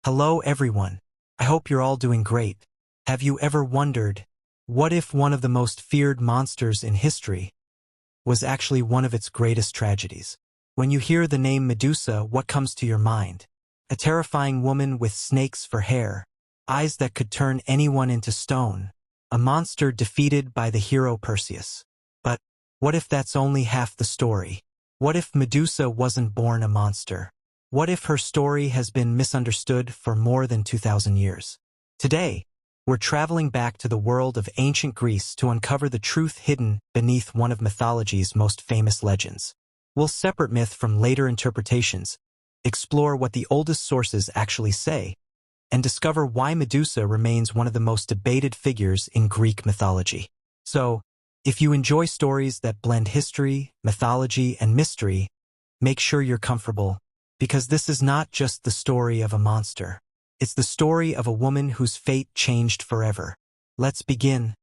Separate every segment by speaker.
Speaker 1: Hello everyone. I hope you're all doing great. Have you ever wondered, what if one of the most feared monsters in history was actually one of its greatest tragedies? When you hear the name Medusa, what comes to your mind? A terrifying woman with snakes for hair, eyes that could turn anyone into stone, a monster defeated by the hero Perseus. But what if that's only half the story? What if Medusa wasn't born a monster? What if her story has been misunderstood for more than 2,000 years? Today, we're traveling back to the world of ancient Greece to uncover the truth hidden beneath one of mythology's most famous legends. We'll separate myth from later interpretations, explore what the oldest sources actually say, and discover why Medusa remains one of the most debated figures in Greek mythology. So, if you enjoy stories that blend history, mythology, and mystery, make sure you're comfortable, because this is not just the story of a monster. It's the story of a woman whose fate changed forever. Let's begin.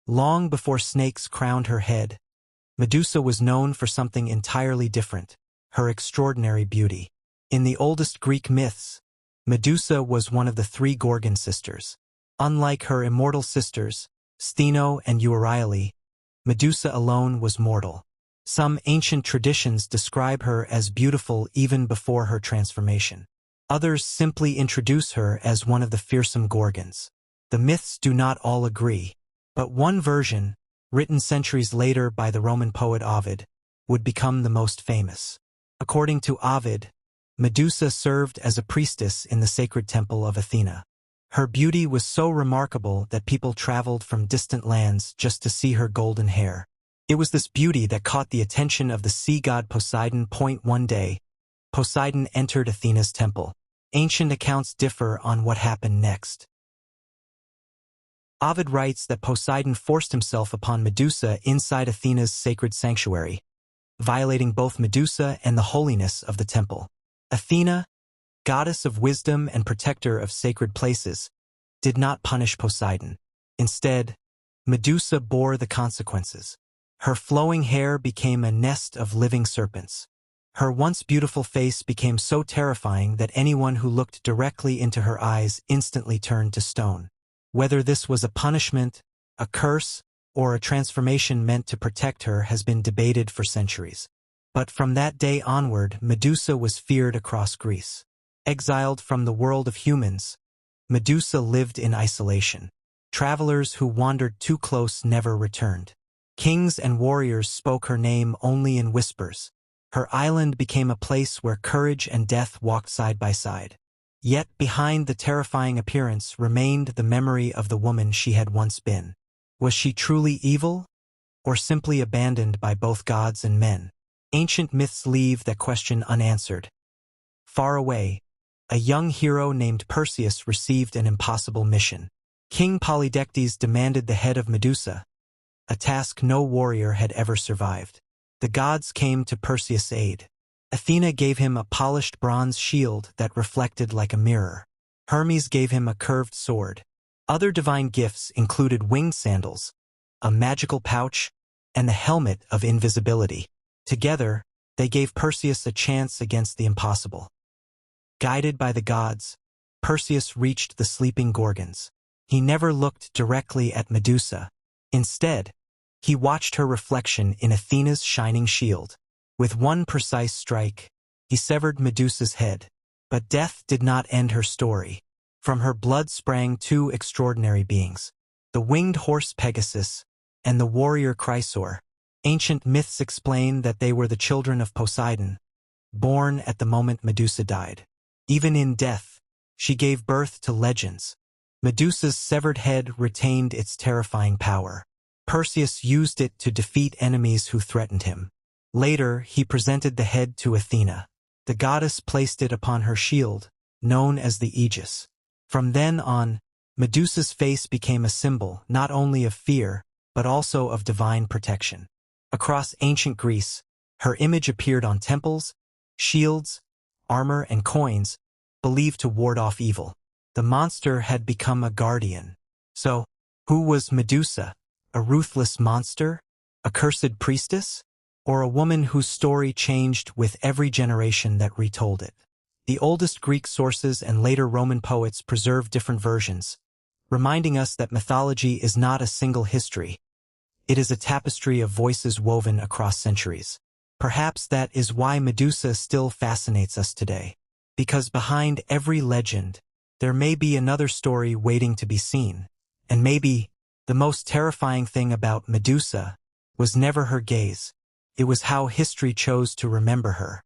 Speaker 1: Long before snakes crowned her head, Medusa was known for something entirely different: her extraordinary beauty. In the oldest Greek myths, Medusa was one of the three Gorgon sisters. Unlike her immortal sisters, Stheno and Euryale, Medusa alone was mortal. Some ancient traditions describe her as beautiful even before her transformation. Others simply introduce her as one of the fearsome Gorgons. The myths do not all agree, but one version, written centuries later by the Roman poet Ovid, would become the most famous. According to Ovid, Medusa served as a priestess in the sacred temple of Athena. Her beauty was so remarkable that people traveled from distant lands just to see her golden hair. It was this beauty that caught the attention of the sea god Poseidon. One day, Poseidon entered Athena's temple. Ancient accounts differ on what happened next. Ovid writes that Poseidon forced himself upon Medusa inside Athena's sacred sanctuary, violating both Medusa and the holiness of the temple. Athena, goddess of wisdom and protector of sacred places, did not punish Poseidon. Instead, Medusa bore the consequences. Her flowing hair became a nest of living serpents. Her once beautiful face became so terrifying that anyone who looked directly into her eyes instantly turned to stone. Whether this was a punishment, a curse, or a transformation meant to protect her has been debated for centuries. But from that day onward, Medusa was feared across Greece. Exiled from the world of humans, Medusa lived in isolation. Travelers who wandered too close never returned. Kings and warriors spoke her name only in whispers. Her island became a place where courage and death walked side by side. Yet behind the terrifying appearance remained the memory of the woman she had once been. Was she truly evil, or simply abandoned by both gods and men? Ancient myths leave that question unanswered. Far away, a young hero named Perseus received an impossible mission. King Polydectes demanded the head of Medusa, a task no warrior had ever survived. The gods came to Perseus' aid. Athena gave him a polished bronze shield that reflected like a mirror. Hermes gave him a curved sword. Other divine gifts included winged sandals, a magical pouch, and the helmet of invisibility. Together, they gave Perseus a chance against the impossible. Guided by the gods, Perseus reached the sleeping Gorgons. He never looked directly at Medusa. Instead, he watched her reflection in Athena's shining shield. With one precise strike, he severed Medusa's head. But death did not end her story. From her blood sprang two extraordinary beings: the winged horse Pegasus and the warrior Chrysaor. Ancient myths explain that they were the children of Poseidon, born at the moment Medusa died. Even in death, she gave birth to legends. Medusa's severed head retained its terrifying power. Perseus used it to defeat enemies who threatened him. Later, he presented the head to Athena. The goddess placed it upon her shield, known as the Aegis. From then on, Medusa's face became a symbol not only of fear, but also of divine protection. Across ancient Greece, her image appeared on temples, shields, armor, and coins, believed to ward off evil. The monster had become a guardian. So, who was Medusa? A ruthless monster? A cursed priestess? Or a woman whose story changed with every generation that retold it? The oldest Greek sources and later Roman poets preserve different versions, reminding us that mythology is not a single history. It is a tapestry of voices woven across centuries. Perhaps that is why Medusa still fascinates us today. Because behind every legend, there may be another story waiting to be seen. And maybe the most terrifying thing about Medusa was never her gaze. It was how history chose to remember her.